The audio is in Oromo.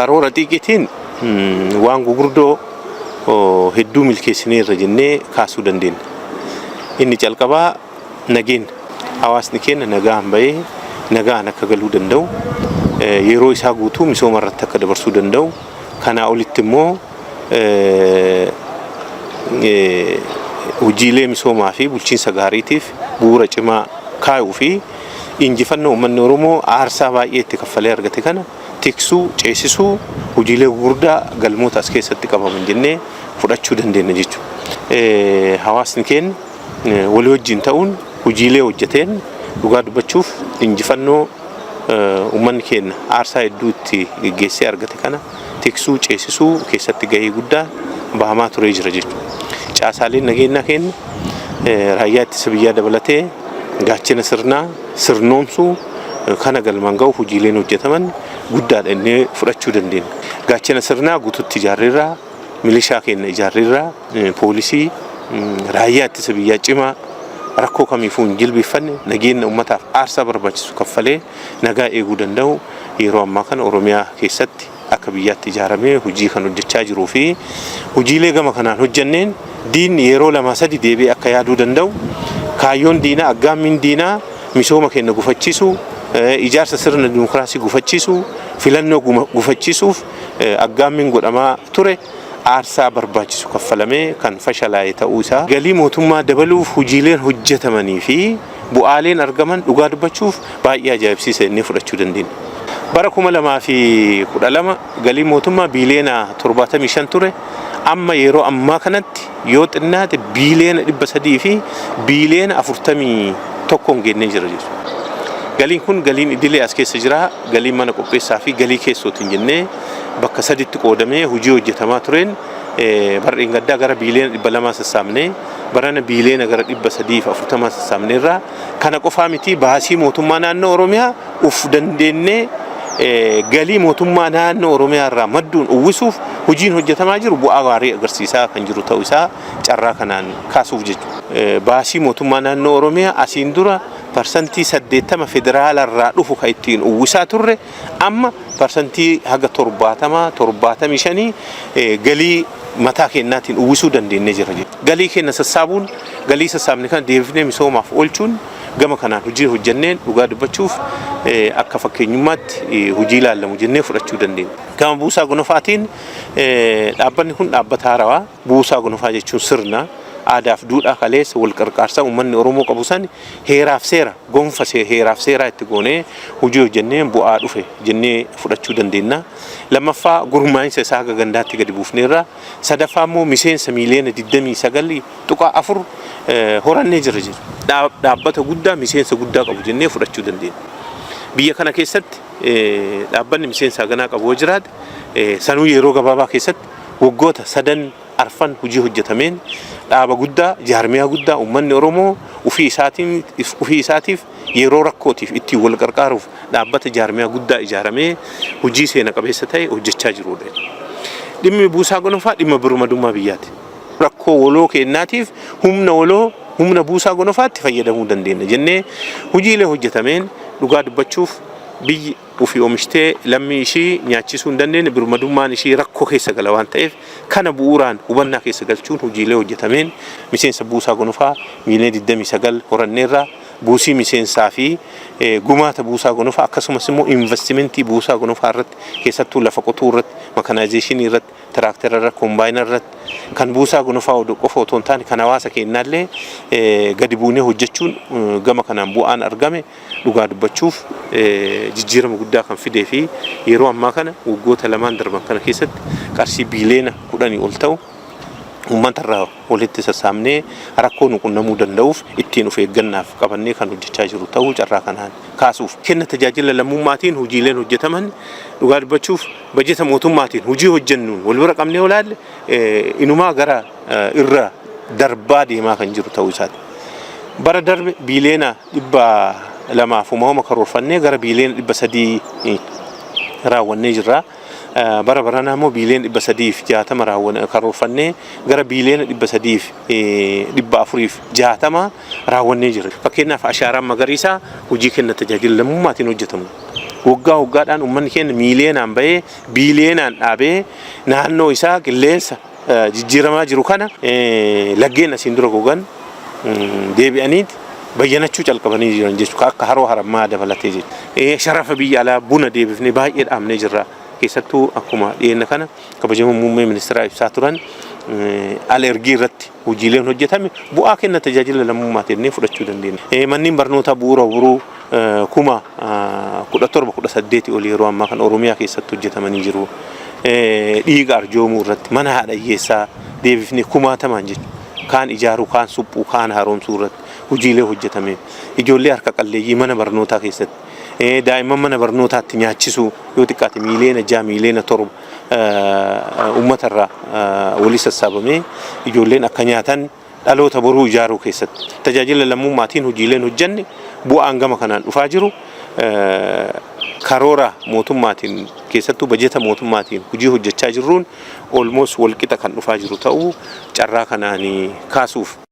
Karoora xiqqeetiin waan gurguddoo hedduu milkeessinee irra jennee kaasuu dandeenya. Inni calqabaa nageen hawaasni keenya nagaan bahee nagaan akka galuu danda'u yeroo isaa guutuu misooma irratti akka dabarsuu danda'u kana olitti immoo hojiilee misoomaa fi bulchiinsa gaariitiif bu'uura cimaa kaayuu fi injifannoo uummanni Oromoo aarsaa baay'ee itti kaffalee argate kana tiksuu ceesisuu hojiilee gurguddaa galmoota as keessatti qabaman jennee fudhachuu dandeenya jechuudha. Hawaasni keenya walii wajjin ta'uun hojiilee hojjeteen dhugaa dubbachuuf injifannoo uummanni keenya aarsaa hedduu itti geggeessee argate kana tiksuu ceesisuu keessatti gahee guddaa bahamaa turee jira jechuudha. Caasaaleen nageenyaa keenya raayyaa ittisa biyyaa dabalatee gaachana sirnaa sirnoomsuu kana galmaan ga'u hojiileen hojjetaman guddaadha inni fudhachuu dandeenya. Gaachana sirnaa guutuutti ijaarreerraa milishaa keenya ijaarreerraa poolisii raayyaa ittisa biyyaa cimaa rakkoo kamiifuu hin jilbeeffanne nageenya uummataaf aarsaa barbaachisu kaffalee nagaa eeguu danda'u yeroo ammaa kana Oromiyaa keessatti akka biyyaatti ijaaramee hojii kan hojjechaa jiruu fi hojiilee gama kanaan hojjanneen diinni yeroo lama sadi deebi'ee akka yaaduu danda'u kaayyoon diinaa aggaammiin diinaa misooma keenya gufachiisuu ijaarsa sirna dimokiraasii gufachiisuu filannoo gufachiisuuf aggaammiin godhamaa ture aarsaa barbaachisu kaffalamee kan fashalaa'e ta'uu isaa galii mootummaa dabaluuf hojiileen hojjetamanii fi bu'aaleen argaman dhugaa dubbachuuf baay'ee ajaa'ibsiisa inni fudhachuu dandeenya. Bara 2012 galii mootummaa biiliyoona 75 ture amma yeroo ammaa kanatti yoo xinnaate biiliyoona 300 fi biiliyoona 41 geenyee jira jechuudha. Galiin kun galiin idilee as keessa jira galiin mana qopheessaa fi galii keessootiin jennee bakka saditti qoodamee hojii hojjetamaa tureen barreen gaddaa gara biiliyoona 200 sassaabnee barana biiliyoona gara 340 sassaabneerraa kana qofaa miti baasii mootummaa naannoo Oromiyaa uf dandeenyee galii mootummaa naannoo Oromiyaa irraa madduun uwwisuuf hojiin hojjetamaa jiru bu'aa gaarii agarsiisaa kan jiru ta'uu isaa carraa kanaan kaasuuf jechuudha. Baasii mootummaa naannoo Oromiyaa asiin dura parsantii 80 federaala irraa dhufu kan ittiin uwwisaa turre amma parsantii haga 75 galii mataa keenyaatiin uwwisuu dandeenyee jira jechuudha. Galii keenya sassaabuun galii sassaabne kan deebifnee misoomaaf oolchuun gama kanaan hojii hojjanneen dhugaa dubbachuuf akka fakkeenyummaatti hojii ilaalamu jennee fudhachuu dandeenya. Gama buusaa gonofaatiin dhaabbanni kun dhaabbata haarawaa buusaa gonofaa jechuun sirna aadaaf duudhaa kaleessa wal qarqaarsaa uummanni Oromoo qabu san heeraaf seera gonfa heeraaf seeraa itti goonee hojii hojjanneen bu'aa dhufe jennee fudhachuu dandeenya. Lammaffaa gurmaa'insa isaa haga gandaatti gadi buufneerra sadaffaa immoo miseensa miiliyoona 29.4 horannee jira jechuudha. Dhaabbata guddaa miseensa guddaa qabu jennee fudhachuu dandeenya. Biyya kana keessatti dhaabbanni miseensa haganaa qabu jiraate sanuu yeroo gabaabaa keessatti waggoota 3 arfan hojii hojjetameen dhaaba guddaa jaarmiyaa guddaa uummanni Oromoo ufii isaatiif yeroo rakkootiif itti wal qarqaaruuf dhaabbata jaarmiyaa guddaa ijaaramee hojii seena qabeessa ta'e hojjechaa jirudha. Dhimmi buusaa gonofaa dhimma birmadummaa biyyaati. Rakkoo waloo keenyaatiif humna buusaa gonofaatti fayyadamuu dandeenya jennee hojiilee hojjetameen dhugaa dubbachuuf biyyi ufii oomishtee lammii ishii nyaachisuu hin dandeenye birmadummaan ishii rakkoo keessa gala waan ta'eef kana bu'uuraan hubannaa keessa galchuun hojiilee hojjetameen miseensa buusaa gonofaa miiliyoona 29 horanneerraa buusii miseensaa fi gumaata buusaa gonofaa akkasumas immoo investimentii buusaa gonofaa irratti keessattuu lafa qotuu irratti makanaayizeeshinii irratti tiraktera irratti kombaayinara irratti kan buusaa gonofaa qofa otoo hin taane kan hawaasa keenyaallee gadi buunee hojjechuun gama kanaan bu'aan argame dhugaa dubbachuuf jijjiirama guddaa kan fidee fi yeroo ammaa kana waggoota lamaan darban kana keessatti qarshii biiliyoona 10 ol ta'u uummata irraa walitti sassaabnee rakkoo nu qunnamuu danda'uuf ittiin of eeggannaaf qabannee kan hojjechaa jiru ta'uu carraa kanaan kaasuuf kenna tajaajila lammummaatiin hojiileen hojjetaman dhugaa dubbachuuf bajeta mootummaatiin hojii hojjennuun wal bira qabnee olaalle inumaa gara irra darbaa deemaa kan jiru ta'uu isaati. Bara darbe biiliyoona 200 karoorfannee gara biiliyoona 300 raawwannee jirra. bara barana mo biiliyoona 360 karoorfannee gara biiliyoona 360 raawwannee jira. Fakkeenyaaf ashaaraan magariisaa hojii kenna tajaajilamummaatiin hojjetamu. waggaadhaan uummanni keenya miiliyoonaan bahee biiliyoonaan dhaabee naannoo isaa qilleensa jijjiiramaa jiru kana laggeen asiin dura gogan deebi'aniiti bayyanachuu calqabanii jiran jechuudha akka haroo harammaa dabalatee jechuudha. Sharafa biyya alaa buna deebifnee baay'ee dhaabnee jirra. Keessattuu akkuma dhiyeenya kana kabajamoo muummee ministeeraa ibsaa turan alergii irratti hojiileen hojjetame bu'aa kenna tajaajila lammummaatiin fudhachuu dandeenya. Manneen barnootaa bu'uura buruu kuma 17-18 olii yeroo ammaa kan Oromiyaa keessatti hojjetamanii jiru. Dhiiga arjoomuu irratti mana haadha hiyyeessaa deebifnee kumaatamaan jechuudha. Kaan ijaaruu, kaan suphuu, kaan haaromsuu irratti hojiilee hojjetame. Ijoollee harka qalleeyyii mana barnootaa keessatti daa'imman mana barnootaatti nyaachisuu yoo xiqqaate miiliyoona 6 miiliyoona 7 uummatarraa walii sassaabamee ijoolleen akka nyaatan dhaloota boruu ijaaruu keessatti tajaajila lammummaatiin hojiileen hojjenne bu'aan gama kanaan dhufaa jiru. Karoora mootummaatiin keessattuu bajeta mootummaatiin hojii hojjechaa jirruun almost walqixa kan dhufaa jiru ta'uu carraa kanaan kaasuuf